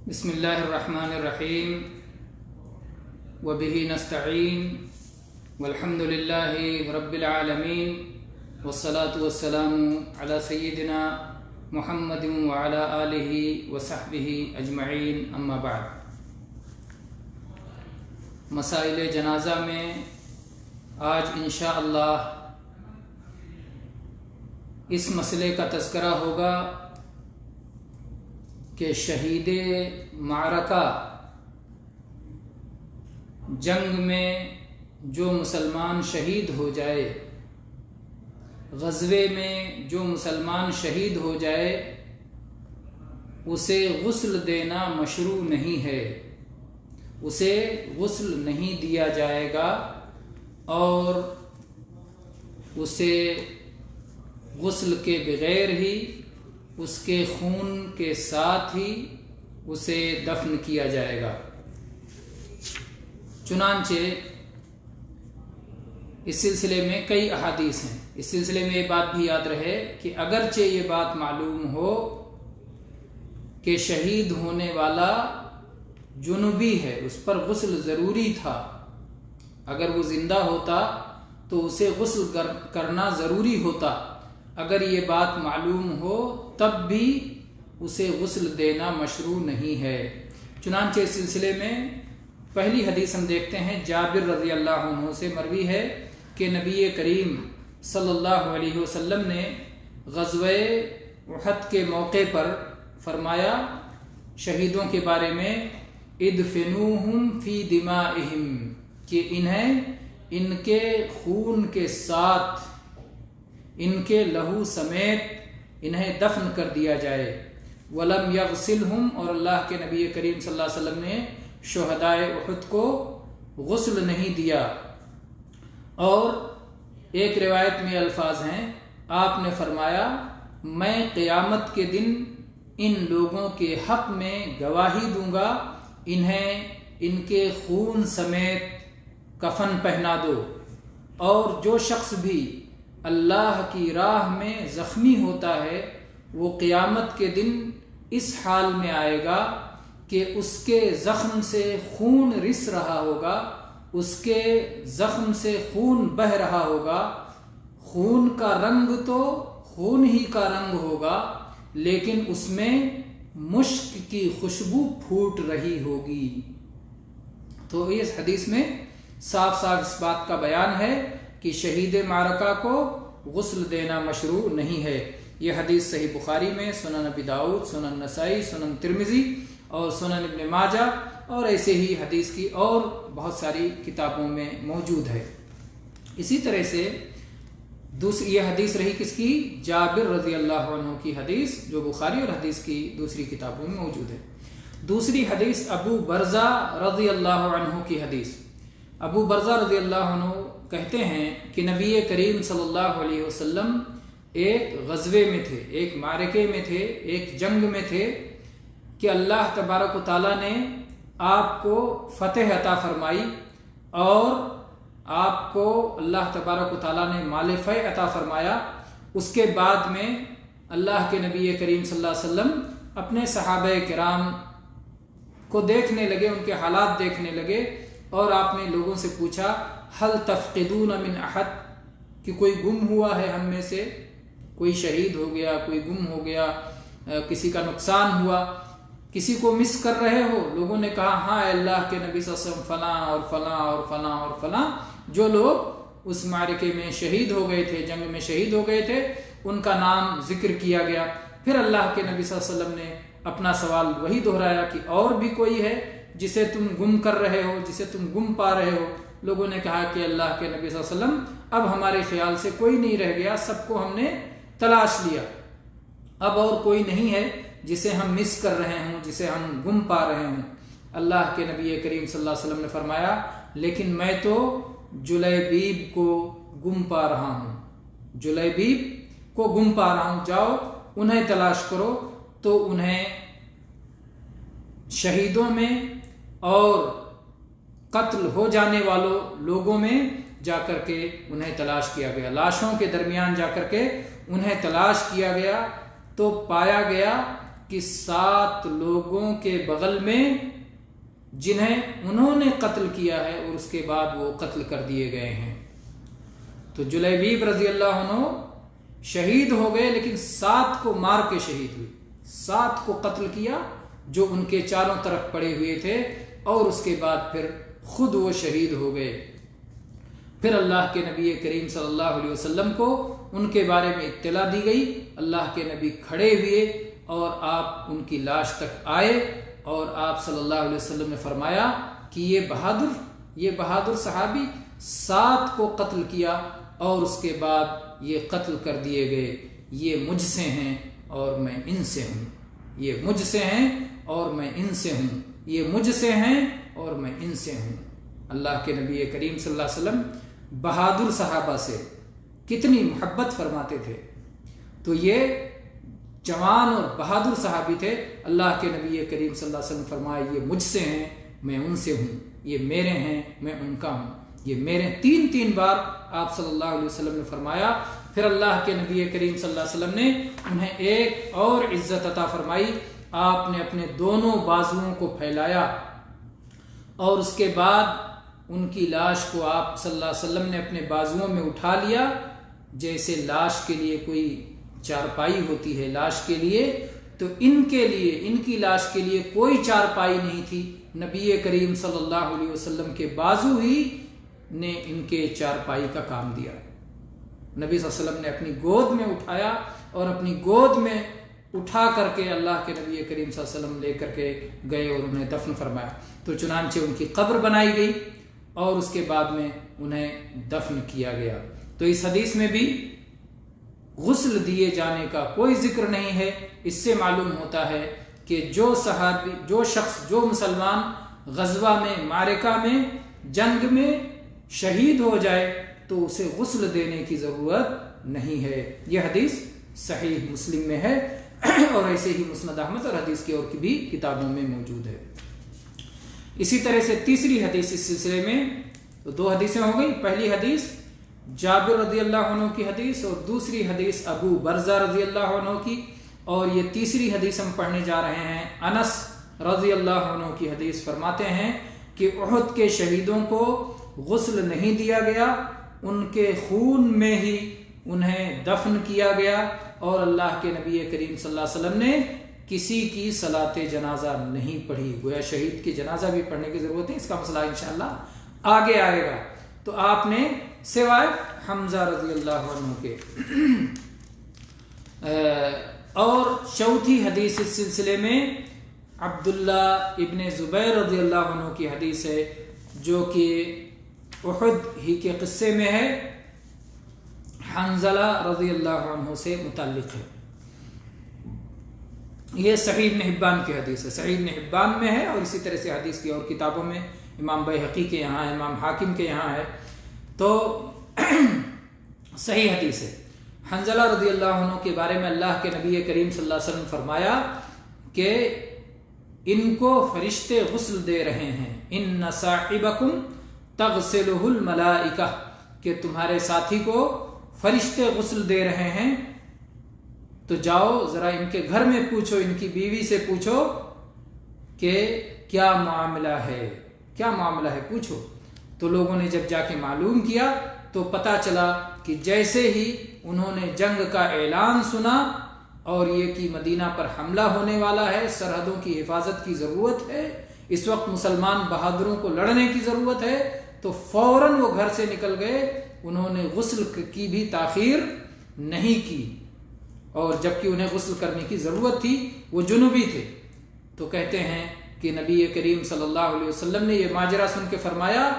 بسم اللہ الرحمن الرحیم وبہ نستعین والحمد للہ رب العالمین والصلاة والسلام علی سیدنا محمد وعلی آلہ وصحبہ اجمعین اما بعد۔ مسائل جنازہ میں آج انشاءاللہ اس مسئلے کا تذکرہ ہوگا کہ شہید معرکہ جنگ میں جو مسلمان شہید ہو جائے، غزوے میں جو مسلمان شہید ہو جائے، اسے غسل دینا مشروع نہیں ہے، اسے غسل نہیں دیا جائے گا اور اسے غسل کے بغیر ہی اس کے خون کے ساتھ ہی اسے دفن کیا جائے گا۔ چنانچہ اس سلسلے میں کئی احادیث ہیں۔ اس سلسلے میں یہ بات بھی یاد رہے کہ اگرچہ یہ بات معلوم ہو کہ شہید ہونے والا جنوبی ہے، اس پر غسل ضروری تھا، اگر وہ زندہ ہوتا تو اسے غسل کرنا ضروری ہوتا، اگر یہ بات معلوم ہو تب بھی اسے غسل دینا مشروع نہیں ہے۔ چنانچہ اس سلسلے میں پہلی حدیث ہم دیکھتے ہیں، جابر رضی اللہ عنہ سے مروی ہے کہ نبی کریم صلی اللہ علیہ وسلم نے غزوہ احد کے موقع پر فرمایا شہیدوں کے بارے میں، ادفنوہم فی دمائہم، کہ انہیں ان کے خون کے ساتھ، ان کے لہو سمیت انہیں دفن کر دیا جائے۔ وَلَمْ يَغْسِلْهُمْ، اور اللہ کے نبی کریم صلی اللہ علیہ وسلم نے شہدائے احد کو غسل نہیں دیا۔ اور ایک روایت میں الفاظ ہیں، آپ نے فرمایا میں قیامت کے دن ان لوگوں کے حق میں گواہی دوں گا، انہیں ان کے خون سمیت کفن پہنا دو، اور جو شخص بھی اللہ کی راہ میں زخمی ہوتا ہے وہ قیامت کے دن اس حال میں آئے گا کہ اس کے زخم سے خون رس رہا ہوگا، اس کے زخم سے خون بہہ رہا ہوگا، خون کا رنگ تو خون ہی کا رنگ ہوگا لیکن اس میں مشک کی خوشبو پھوٹ رہی ہوگی۔ تو اس حدیث میں صاف صاف اس بات کا بیان ہے کہ شہید معرکہ کو غسل دینا مشروع نہیں ہے۔ یہ حدیث صحیح بخاری میں، سنن ابی داؤد، سنن نسائی، سنن ترمذی اور سنن ابن ماجہ اور ایسے ہی حدیث کی اور بہت ساری کتابوں میں موجود ہے۔ اسی طرح سے دوسری یہ حدیث رہی کس کی؟ جابر رضی اللہ عنہ کی حدیث، جو بخاری اور حدیث کی دوسری کتابوں میں موجود ہے۔ دوسری حدیث ابو برزہ رضی اللہ عنہ کی حدیث۔ ابو برزہ رضی اللہ عنہ کہتے ہیں کہ نبی کریم صلی اللہ علیہ وسلم ایک غزوے میں تھے، ایک معرکے میں تھے، ایک جنگ میں تھے کہ اللہ تبارک و تعالیٰ نے آپ کو فتح عطا فرمائی اور آپ کو اللہ تبارک و تعالیٰ نے مال فیء عطا فرمایا۔ اس کے بعد میں اللہ کے نبی کریم صلی اللہ علیہ وسلم اپنے صحابہ کرام کو دیکھنے لگے، ان کے حالات دیکھنے لگے، اور آپ نے لوگوں سے پوچھا هل تفقدون من احد، کہ کوئی گم ہوا ہے ہم میں سے، کوئی شہید ہو گیا، کوئی گم ہو گیا، کسی کا نقصان ہوا، کسی کو مس کر رہے ہو؟ لوگوں نے کہا ہاں اے اللہ کے نبی صلی اللہ علیہ وسلم، فلاں اور فلاں اور فلاں اور فلاں، جو لوگ اس معرکے میں شہید ہو گئے تھے، جنگ میں شہید ہو گئے تھے، ان کا نام ذکر کیا گیا۔ پھر اللہ کے نبی صلی اللہ علیہ وسلم نے اپنا سوال وہی دہرایا کہ اور بھی کوئی ہے جسے تم گم کر رہے ہو، جسے تم گم پا رہے ہو؟ لوگوں نے کہا کہ اللہ کے نبی صلی اللہ علیہ وسلم اب ہمارے خیال سے کوئی نہیں رہ گیا، سب کو ہم نے تلاش لیا، اب اور کوئی نہیں ہے جسے ہم مس کر رہے ہوں، جسے ہم گم پا رہے ہوں۔ اللہ کے نبی کریم صلی اللہ علیہ وسلم نے فرمایا لیکن میں تو جلیبیب کو گم پا رہا ہوں، جلیبیب کو گم پا رہا ہوں، جاؤ انہیں تلاش کرو۔ تو انہیں شہیدوں میں اور قتل ہو جانے والوں لوگوں میں جا کر کے انہیں تلاش کیا گیا، لاشوں کے درمیان جا کر کے انہیں تلاش کیا گیا، تو پایا گیا کہ 7 لوگوں کے بغل میں جنہیں انہوں نے قتل کیا ہے اور اس کے بعد وہ قتل کر دیے گئے ہیں. تو جلیبیب رضی اللہ عنہ شہید ہو گئے، لیکن 7 کو مار کے شہید ہوئے. 7 کو قتل کیا جو ان کے چاروں طرف پڑے ہوئے تھے، اور اس کے بعد پھر خود وہ شہید ہو گئے. پھر اللہ کے نبی کریم صلی اللہ علیہ وسلم کو ان کے بارے میں اطلاع دی گئی. اللہ کے نبی کھڑے ہوئے اور آپ ان کی لاش تک آئے، اور آپ صلی اللہ علیہ وسلم نے فرمایا کہ یہ بہادر صحابی 7 کو قتل کیا اور اس کے بعد یہ قتل کر دیے گئے. یہ مجھ سے ہیں اور میں ان سے ہوں. یہ مجھ سے ہیں اور میں ان سے ہوں. یہ مجھ سے ہیں اور میں ان سے ہوں. اللہ کے نبی کریم صلی اللہ علیہ وسلم بہادر صحابہ سے کتنی محبت فرماتے تھے. تو یہ جوان اور بہادر صحابی تھے. اللہ کے نبی کریم صلی اللہ علیہ وسلم فرمایا یہ مجھ سے ہیں میں ان سے ہوں. یہ میرے ہیں میں ان کا ہوں. یہ میرے 3 بار آپ صلی اللہ علیہ وسلم نے فرمایا. پھر اللہ کے نبی کریم صلی اللہ علیہ وسلم نے انہیں ایک اور عزت عطا فرمائی. آپ نے اپنے دونوں بازوؤں کو پھیلایا اور اس کے بعد ان کی لاش کو آپ صلی اللہ علیہ وسلم نے اپنے بازوؤں میں اٹھا لیا، جیسے لاش کے لیے کوئی چارپائی ہوتی ہے لاش کے لیے. تو ان کی لاش کے لیے کوئی چارپائی نہیں تھی. نبی کریم صلی اللہ علیہ وسلم کے بازو ہی نے ان کے چارپائی کا کام دیا. نبی صلی اللہ علیہ وسلم نے اپنی گود میں اٹھایا اور اپنی گود میں اٹھا کر کے اللہ کے نبی کریم صلی اللہ علیہ وسلم لے کر کے گئے اور انہیں دفن فرمایا. تو چنانچہ ان کی قبر بنائی گئی اور اس کے بعد میں انہیں دفن کیا گیا. تو اس حدیث میں بھی غسل دیے جانے کا کوئی ذکر نہیں ہے. اس سے معلوم ہوتا ہے کہ جو شخص جو مسلمان غزوہ میں، معرکہ میں، جنگ میں شہید ہو جائے تو اسے غسل دینے کی ضرورت نہیں ہے. یہ حدیث صحیح مسلم میں ہے اور ایسے ہی مسند احمد اور حدیث کی اور بھی کتابوں میں موجود ہے. اسی طرح سے تیسری حدیث اس سلسلے میں، تو 2 حدیثیں ہو گئی. پہلی حدیث جابر رضی اللہ عنہ کی حدیث اور دوسری حدیث ابو برزہ رضی اللہ عنہ کی، اور یہ تیسری حدیث ہم پڑھنے جا رہے ہیں. انس رضی اللہ عنہ کی حدیث فرماتے ہیں کہ احد کے شہیدوں کو غسل نہیں دیا گیا، ان کے خون میں ہی انہیں دفن کیا گیا، اور اللہ کے نبی کریم صلی اللہ علیہ وسلم نے کسی کی صلاۃ جنازہ نہیں پڑھی. گویا شہید کی جنازہ بھی پڑھنے کی ضرورت ہے. اس کا مسئلہ انشاءاللہ آگے آئے گا. تو آپ نے سوائے حمزہ رضی اللہ عنہ کے. اور چوتھی حدیث اس سلسلے میں عبداللہ ابن زبیر رضی اللہ عنہ کی حدیث ہے، جو کہ احد ہی کے قصے میں ہے، حنظلہ رضی اللہ عنہ سے متعلق ہے. یہ صحیح ابن حبان کی حدیث ہے، صحیح ابن حبان میں ہے، اور اسی طرح سے حدیث کی اور کتابوں میں امام بیہقی کے یہاں ہے، امام حاکم کے یہاں ہے. تو صحیح حدیث ہے. حنظلہ رضی اللہ عنہ کے بارے میں اللہ کے نبی کریم صلی اللہ علیہ وسلم فرمایا کہ ان کو فرشتے غسل دے رہے ہیں. ان صاحبکم تغسلہ الملائکہ، کہ تمہارے ساتھی کو فرشتے غسل دے رہے ہیں. تو جاؤ ذرا ان کے گھر میں پوچھو، ان کی بیوی سے پوچھو کہ کیا معاملہ ہے پوچھو. تو لوگوں نے جب جا کے معلوم کیا تو پتہ چلا کہ جیسے ہی انہوں نے جنگ کا اعلان سنا اور یہ کہ مدینہ پر حملہ ہونے والا ہے، سرحدوں کی حفاظت کی ضرورت ہے، اس وقت مسلمان بہادروں کو لڑنے کی ضرورت ہے، تو فوراً وہ گھر سے نکل گئے. انہوں نے غسل کی بھی تاخیر نہیں کی، اور جبکہ انہیں غسل کرنے کی ضرورت تھی، وہ جنوبی تھے. تو کہتے ہیں کہ نبی کریم صلی اللہ علیہ وسلم نے یہ ماجرا سن کے فرمایا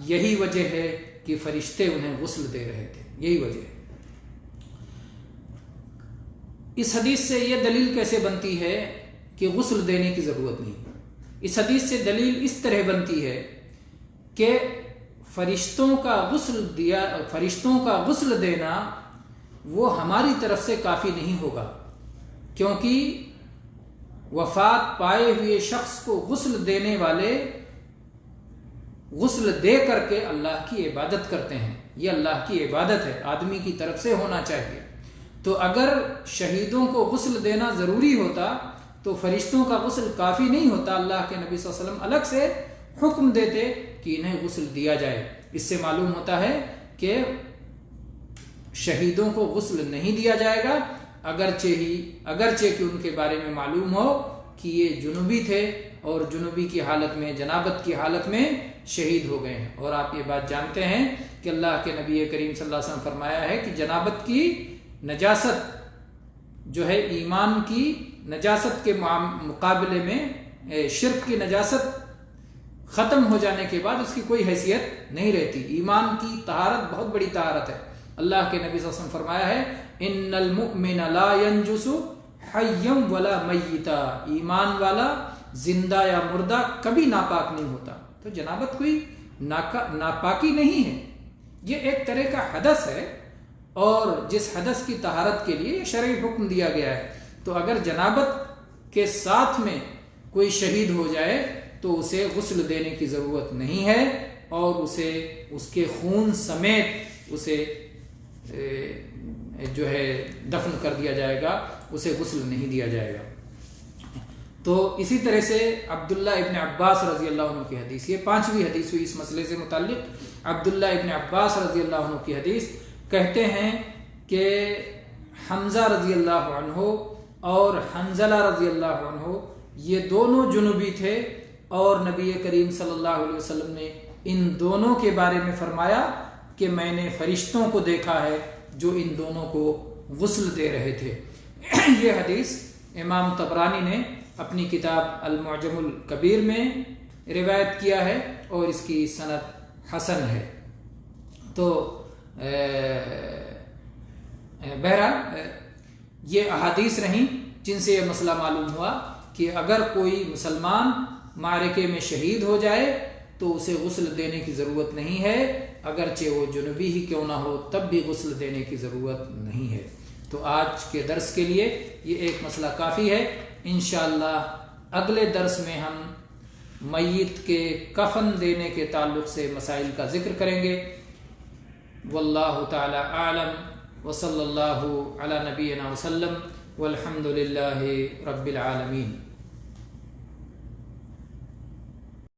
یہی وجہ ہے کہ فرشتے انہیں غسل دے رہے تھے، یہی وجہ ہے. اس حدیث سے یہ دلیل کیسے بنتی ہے کہ غسل دینے کی ضرورت نہیں؟ اس حدیث سے دلیل اس طرح بنتی ہے کہ فرشتوں کا غسل دینا وہ ہماری طرف سے کافی نہیں ہوگا، کیونکہ وفات پائے ہوئے شخص کو غسل دینے والے غسل دے کر کے اللہ کی عبادت کرتے ہیں. یہ اللہ کی عبادت ہے، آدمی کی طرف سے ہونا چاہیے. تو اگر شہیدوں کو غسل دینا ضروری ہوتا تو فرشتوں کا غسل کافی نہیں ہوتا، اللہ کے نبی صلی اللہ علیہ وسلم الگ سے حکم دیتے کہ انہیں غسل دیا جائے۔ اس سے معلوم ہوتا ہے کہ شہیدوں کو غسل نہیں دیا جائے گا، اگرچہ کہ ان کے بارے میں معلوم ہو کہ یہ جنوبی تھے اور جنوبی کی حالت میں، جنابت کی حالت میں شہید ہو گئے ہیں۔ اور آپ یہ بات جانتے ہیں کہ اللہ کے نبی کریم صلی اللہ علیہ وسلم فرمایا ہے کہ جنابت کی نجاست جو ہے ایمان کی نجاست کے مقابلے میں شرک کی نجاست ختم ہو جانے کے بعد اس کی کوئی حیثیت نہیں رہتی۔ ایمان کی طہارت بہت بڑی طہارت ہے۔ اللہ کے نبی صلی اللہ علیہ وسلم فرمایا ہے ان المؤمن لا ينجس حیا ولا میتا، ایمان والا زندہ یا مردہ کبھی ناپاک نہیں ہوتا۔ تو جنابت کوئی ناپاکی نہیں ہے، یہ ایک طرح کا حدث ہے، اور جس حدث کی طہارت کے لیے شرعی حکم دیا گیا ہے۔ تو اگر جنابت کے ساتھ میں کوئی شہید ہو جائے تو اسے غسل دینے کی ضرورت نہیں ہے، اور اسے اس کے خون سمیت اسے جو ہے دفن کر دیا جائے گا، اسے غسل نہیں دیا جائے گا۔ تو اسی طرح سے عبداللہ ابن عباس رضی اللہ عنہ کی حدیث، یہ 5ویں حدیث ہوئی اس مسئلے سے متعلق۔ عبداللہ ابن عباس رضی اللہ عنہ کی حدیث کہتے ہیں کہ حمزہ رضی اللہ عنہ اور حنزلہ رضی اللہ عنہ یہ دونوں جنوبی تھے، اور نبی کریم صلی اللہ علیہ وسلم نے ان دونوں کے بارے میں فرمایا کہ میں نے فرشتوں کو دیکھا ہے جو ان دونوں کو غسل دے رہے تھے۔ یہ حدیث امام طبرانی نے اپنی کتاب المعجم الکبیر میں روایت کیا ہے، اور اس کی سند حسن ہے۔ تو بہرحال یہ احادیث رہیں جن سے یہ مسئلہ معلوم ہوا کہ اگر کوئی مسلمان معرکے میں شہید ہو جائے تو اسے غسل دینے کی ضرورت نہیں ہے، اگرچہ وہ جنوبی ہی کیوں نہ ہو تب بھی غسل دینے کی ضرورت نہیں ہے۔ تو آج کے درس کے لیے یہ ایک مسئلہ کافی ہے۔ انشاءاللہ اگلے درس میں ہم میت کے کفن دینے کے تعلق سے مسائل کا ذکر کریں گے۔ واللہ تعالی اعلم، وصلی اللہ علی نبینا وسلم، والحمد للہ رب العالمین۔